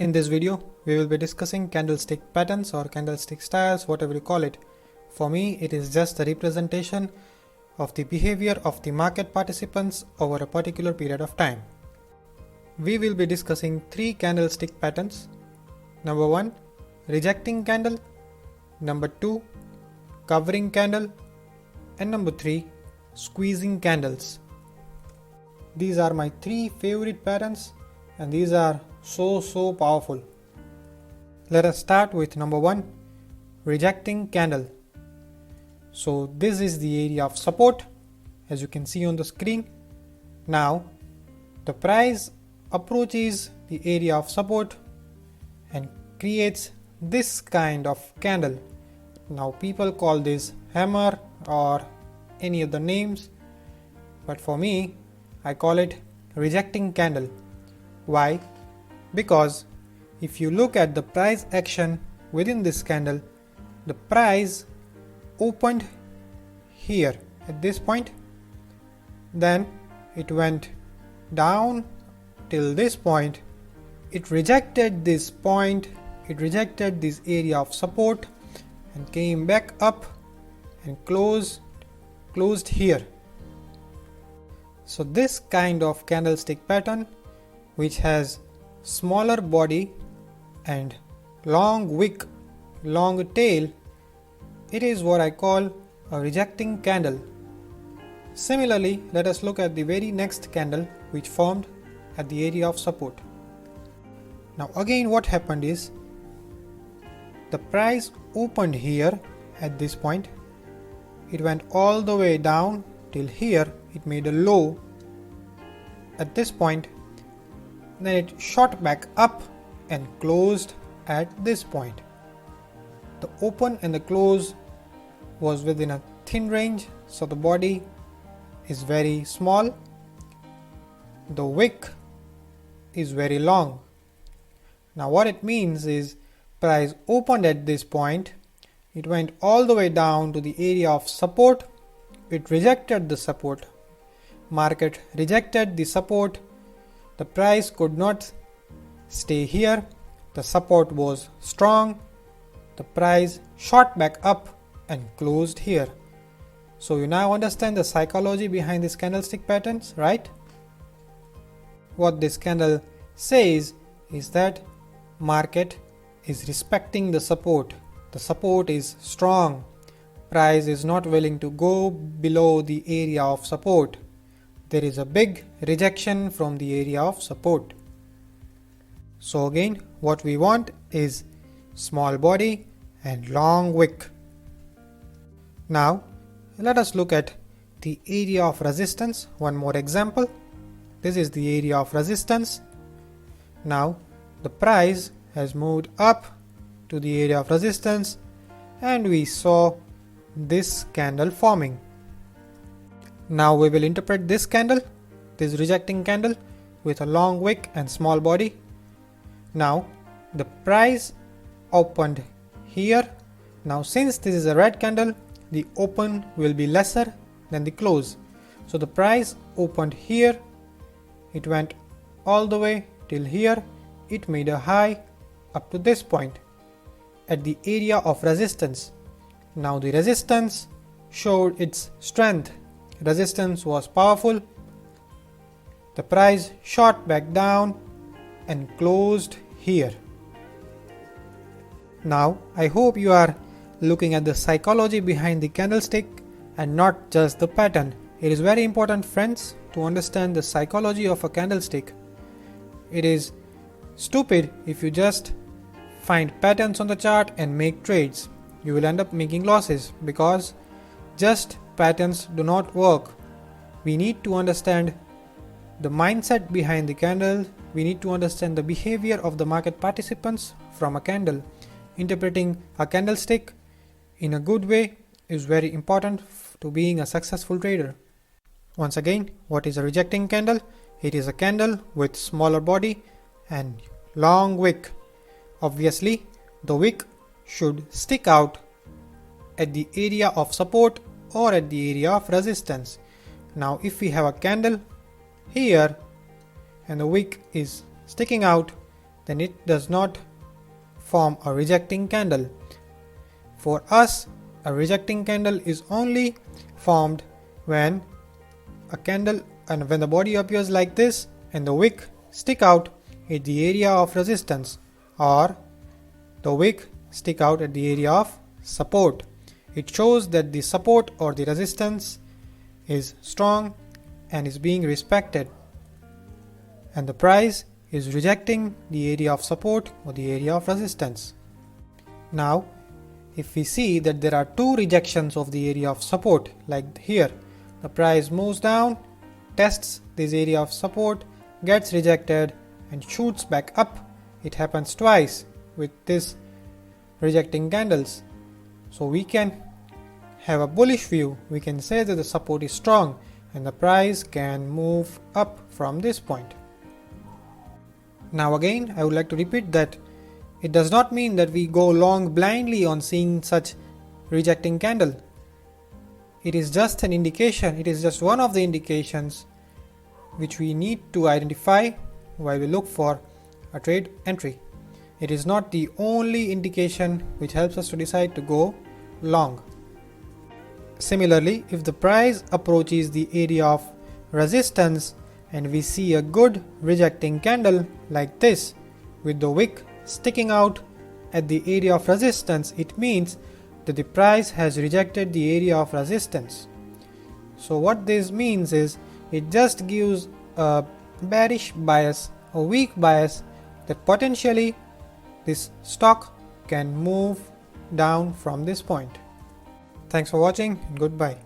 In this video, we will be discussing candlestick patterns or candlestick styles, whatever you call it. For me, it is just a representation of the behavior of the market participants over a particular period of time. We will be discussing three candlestick patterns. Number 1, rejecting candle. Number 2, covering candle. And number 3, squeezing candles. These are my three favorite patterns and these are so powerful. Let us start with number 1, rejecting candle. So this is the area of support as you can see on the screen. Now the price approaches the area of support and creates this kind of candle. Now people call this hammer or any other names, but for me I call it rejecting candle. Why? Because if you look at the price action within this candle, the price opened here at this point, then it went down till this point, it rejected this point, it rejected this area of support and came back up and closed here. So this kind of candlestick pattern, which has smaller body and long wick, long tail, it is what I call a rejecting candle. Similarly, let us look at the very next candle which formed at the area of support. Now again what happened is, the price opened here at this point, it went all the way down till here, it made a low at this point, then it shot back up and closed at this point. The open and the close was within a thin range, so the body is very small, the wick is very long. Now what it means is, price opened at this point, it went all the way down to the area of support, it rejected the support, market rejected the support, the price could not stay here, the support was strong, the price shot back up and closed here. So you now understand the psychology behind these candlestick patterns, right? What this candle says is that market is respecting the support is strong, price is not willing to go below the area of support. There is a big rejection from the area of support. So again, what we want is small body and long wick. Now let us look at the area of resistance. One more example. This is the area of resistance. Now the price has moved up to the area of resistance and we saw this candle forming. Now we will interpret this candle, this rejecting candle, with a long wick and small body. Now the price opened here. Now since this is a red candle, the open will be lesser than the close. So the price opened here, it went all the way till here, it made a high up to this point at the area of resistance. Now the resistance showed its strength. Resistance was powerful. The price shot back down and closed here. Now I hope you are looking at the psychology behind the candlestick and not just the pattern. It is very important, friends, to understand the psychology of a candlestick. It is stupid if you just find patterns on the chart and make trades. You will end up making losses because just patterns do not work. We need to understand the mindset behind the candle. We need to understand the behavior of the market participants from a candle. Interpreting a candlestick in a good way is very important to being a successful trader. Once again, what is a rejecting candle? It is a candle with smaller body and long wick. Obviously, the wick should stick out at the area of support or at the area of resistance. Now if we have a candle here and the wick is sticking out, then it does not form a rejecting candle. For us, a rejecting candle is only formed when the body appears like this and the wick stick out at the area of resistance, or the wick stick out at the area of support. It shows that the support or the resistance is strong and is being respected, and the price is rejecting the area of support or the area of resistance. Now, if we see that there are two rejections of the area of support, like here, the price moves down, tests this area of support, gets rejected and shoots back up. It happens twice with this rejecting candles. So we can have a bullish view. We can say that the support is strong and the price can move up from this point. Now again, I would like to repeat that it does not mean that we go long blindly on seeing such rejecting candle. It is just an indication, it is just one of the indications which we need to identify while we look for a trade entry. It is not the only indication which helps us to decide to go long. Similarly, if the price approaches the area of resistance and we see a good rejecting candle like this with the wick sticking out at the area of resistance, it means that the price has rejected the area of resistance. So what this means is it just gives a bearish bias, a weak bias, that potentially this stock can move down from this point. Thanks for watching and goodbye.